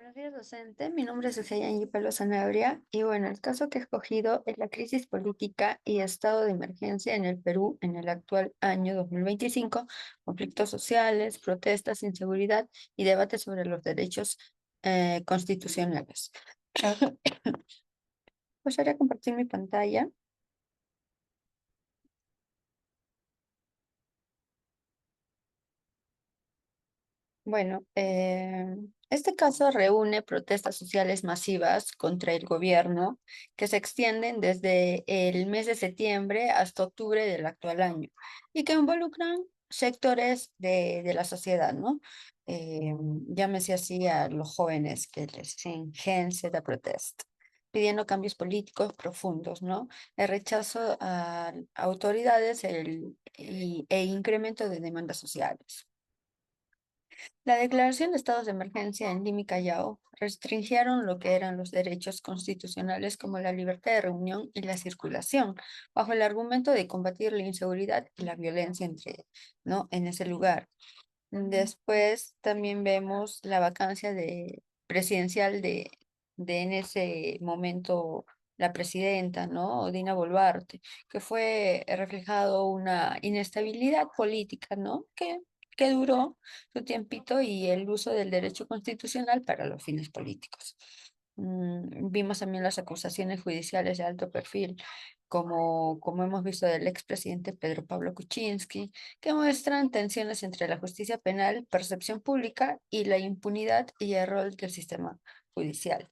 Buenos días, docente. Mi nombre es Angie Palo Sanabria y bueno, el caso que he escogido es la crisis política y estado de emergencia en el Perú en el actual año 2025, conflictos sociales, protestas, inseguridad y debates sobre los derechos constitucionales. Pues ahora compartir mi pantalla. Bueno, este caso reúne protestas sociales masivas contra el gobierno que se extienden desde el mes de septiembre hasta octubre del actual año y que involucran sectores de la sociedad, ¿no? Llámese así a los jóvenes que les dicen Gen Z Protest, pidiendo cambios políticos profundos, ¿no? El rechazo a autoridades e incremento de demandas sociales. La declaración de estados de emergencia en Lima y Callao restringieron lo que eran los derechos constitucionales como la libertad de reunión y la circulación, bajo el argumento de combatir la inseguridad y la violencia ¿no? en ese lugar. Después también vemos la vacancia presidencial de en ese momento la presidenta, ¿no? Dina Boluarte, que fue reflejado una inestabilidad política, ¿no? Que duró su tiempito y el uso del derecho constitucional para los fines políticos. Vimos también las acusaciones judiciales de alto perfil, como hemos visto del expresidente Pedro Pablo Kuczynski, que muestran tensiones entre la justicia penal, percepción pública y la impunidad y el rol del sistema judicial.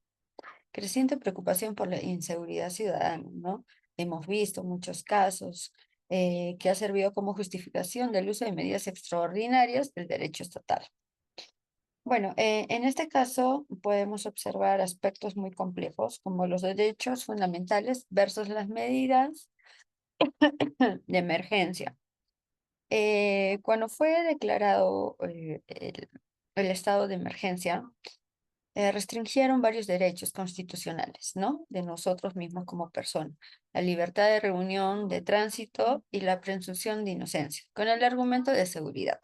Creciente preocupación por la inseguridad ciudadana, ¿no? Hemos visto muchos casos que ha servido como justificación del uso de medidas extraordinarias del derecho estatal. Bueno, en este caso podemos observar aspectos muy complejos como los derechos fundamentales versus las medidas de emergencia. Cuando fue declarado el estado de emergencia, restringieron varios derechos constitucionales, ¿no? De nosotros mismos como personas. La libertad de reunión, de tránsito y la presunción de inocencia, con el argumento de seguridad.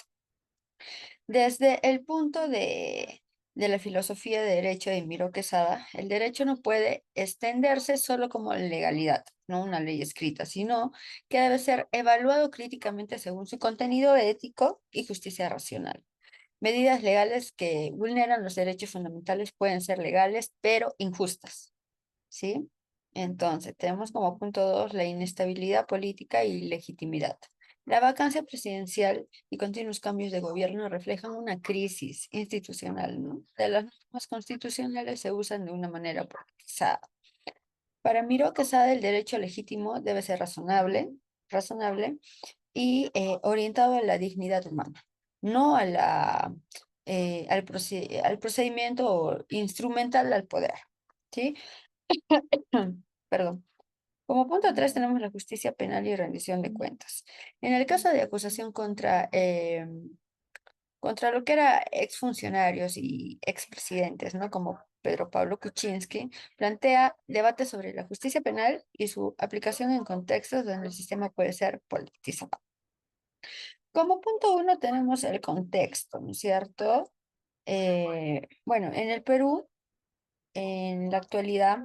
Desde el punto de la filosofía de derecho de Miro Quesada, el derecho no puede extenderse solo como legalidad, no una ley escrita, sino que debe ser evaluado críticamente según su contenido ético y justicia racional. Medidas legales que vulneran los derechos fundamentales pueden ser legales, pero injustas, ¿sí? Entonces, tenemos como punto dos la inestabilidad política y legitimidad. La vacancia presidencial y continuos cambios de gobierno reflejan una crisis institucional, ¿no? De las normas constitucionales se usan de una manera politizada. Para Miró Quesada, el derecho legítimo debe ser razonable y orientado a la dignidad humana, no a al procedimiento instrumental al poder, ¿sí? Perdón. Como punto 3 tenemos la justicia penal y rendición de cuentas. En el caso de acusación contra lo que era exfuncionarios y expresidentes, ¿no? Como Pedro Pablo Kuczynski, plantea debates sobre la justicia penal y su aplicación en contextos donde el sistema puede ser politizado. Como punto uno tenemos el contexto, ¿no es cierto? Bueno, en el Perú, en la actualidad,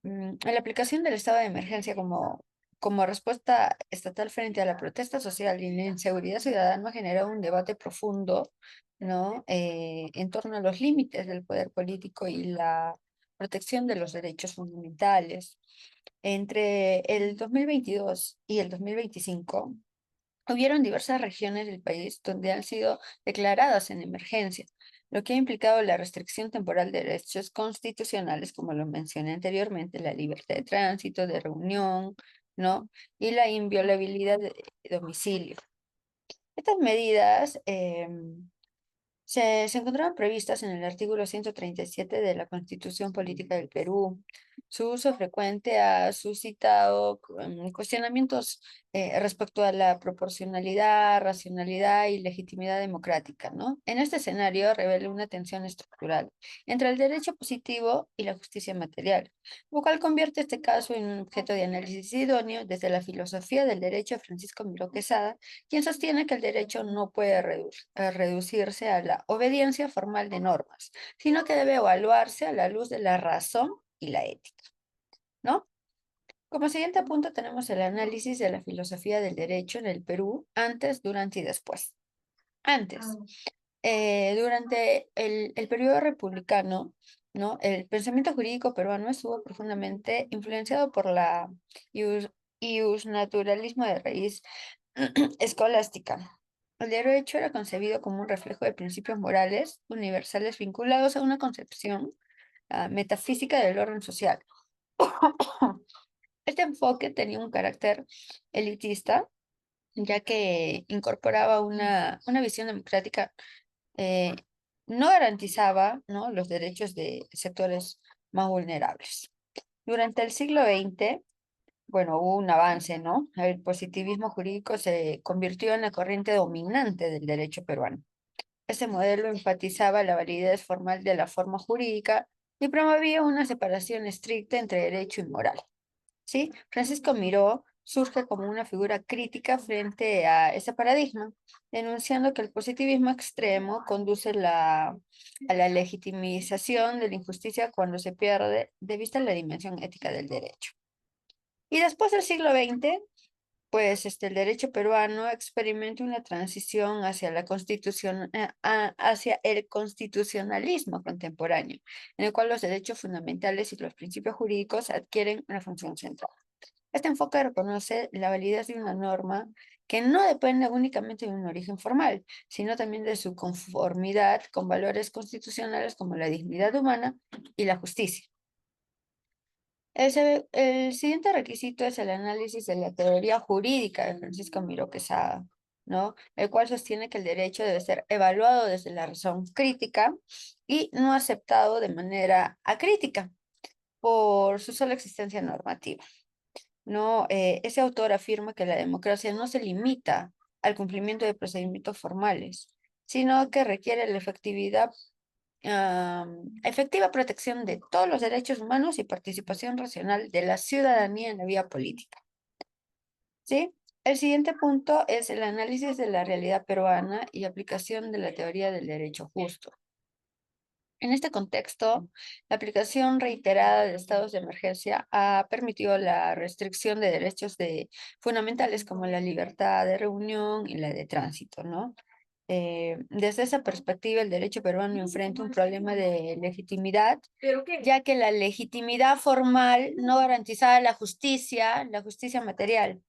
la aplicación del estado de emergencia como respuesta estatal frente a la protesta social y la inseguridad ciudadana ha generado un debate profundo, ¿no? En torno a los límites del poder político y la protección de los derechos fundamentales. Entre el 2022 y el 2025, hubieron diversas regiones del país donde han sido declaradas en emergencia, lo que ha implicado la restricción temporal de derechos constitucionales, como lo mencioné anteriormente, la libertad de tránsito, de reunión, ¿no? Y la inviolabilidad de domicilio. Estas medidas se encontraban previstas en el artículo 137 de la Constitución Política del Perú. Su uso frecuente ha suscitado cuestionamientos respecto a la proporcionalidad, racionalidad y legitimidad democrática, ¿no? En este escenario revela una tensión estructural entre el derecho positivo y la justicia material, lo cual convierte este caso en un objeto de análisis idóneo desde la filosofía del derecho de Francisco Miró Quesada, quien sostiene que el derecho no puede reducirse a la obediencia formal de normas, sino que debe evaluarse a la luz de la razón y la ética, ¿no? Como siguiente punto tenemos el análisis de la filosofía del derecho en el Perú antes, durante y después. Antes, durante el periodo republicano, ¿no? El pensamiento jurídico peruano estuvo profundamente influenciado por la ius, naturalismo de raíz escolástica. El derecho era concebido como un reflejo de principios morales universales vinculados a una concepción metafísica del orden social. Este enfoque tenía un carácter elitista, ya que incorporaba una visión democrática, eh, no garantizaba, ¿no?, los derechos de sectores más vulnerables. Durante el siglo XX, bueno, hubo un avance, ¿no? El positivismo jurídico se convirtió en la corriente dominante del derecho peruano. Este modelo enfatizaba la validez formal de la forma jurídica y promovía una separación estricta entre derecho y moral. ¿Sí? Francisco Miró surge como una figura crítica frente a ese paradigma, denunciando que el positivismo extremo conduce a la legitimización de la injusticia cuando se pierde de vista la dimensión ética del derecho. Y después del siglo XX, pues el derecho peruano experimenta una transición hacia la constitución, hacia el constitucionalismo contemporáneo, en el cual los derechos fundamentales y los principios jurídicos adquieren una función central. Este enfoque reconoce la validez de una norma que no depende únicamente de un origen formal, sino también de su conformidad con valores constitucionales como la dignidad humana y la justicia. El siguiente requisito es el análisis de la teoría jurídica de Francisco Miró Quesada, ¿no? El cual sostiene que el derecho debe ser evaluado desde la razón crítica y no aceptado de manera acrítica por su sola existencia normativa. ¿No? Ese autor afirma que la democracia no se limita al cumplimiento de procedimientos formales, sino que requiere la efectiva protección de todos los derechos humanos y participación racional de la ciudadanía en la vida política. ¿Sí? El siguiente punto es el análisis de la realidad peruana y aplicación de la teoría del derecho justo. En este contexto, la aplicación reiterada de estados de emergencia ha permitido la restricción de derechos fundamentales como la libertad de reunión y la de tránsito, ¿no? Desde esa perspectiva, el derecho peruano enfrenta un problema de legitimidad, ya que la legitimidad formal no garantizaba la justicia material.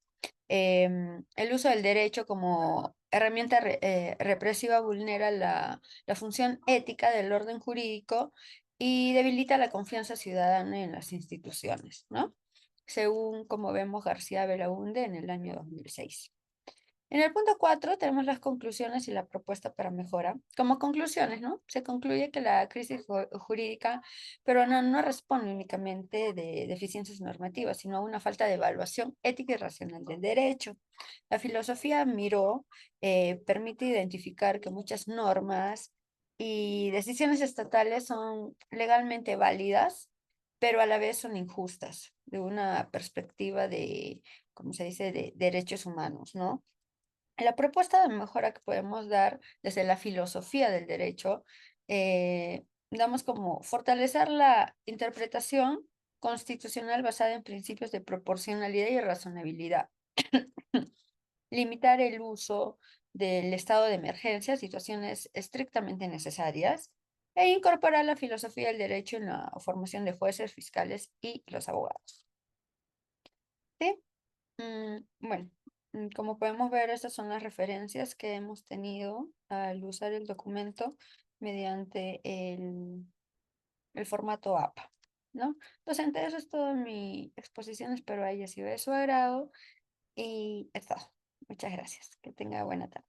El uso del derecho como herramienta represiva vulnera la función ética del orden jurídico y debilita la confianza ciudadana en las instituciones, ¿no? Según como vemos García Belaúnde en el año 2006. En el punto 4 tenemos las conclusiones y la propuesta para mejora. Como conclusiones, ¿no? Se concluye que la crisis jurídica peruana no responde únicamente de deficiencias normativas, sino a una falta de evaluación ética y racional del derecho. La filosofía Miró permite identificar que muchas normas y decisiones estatales son legalmente válidas, pero a la vez son injustas, de una perspectiva de, como se dice, de derechos humanos, ¿no? La propuesta de mejora que podemos dar desde la filosofía del derecho, damos como fortalecer la interpretación constitucional basada en principios de proporcionalidad y razonabilidad, limitar el uso del estado de emergencia a situaciones estrictamente necesarias e incorporar la filosofía del derecho en la formación de jueces, fiscales y los abogados. ¿Sí? Bueno, como podemos ver, estas son las referencias que hemos tenido al usar el documento mediante el formato APA, ¿no? Entonces, entre eso es toda mi exposición. Espero haya sido de su agrado y es todo. Muchas gracias. Que tenga buena tarde.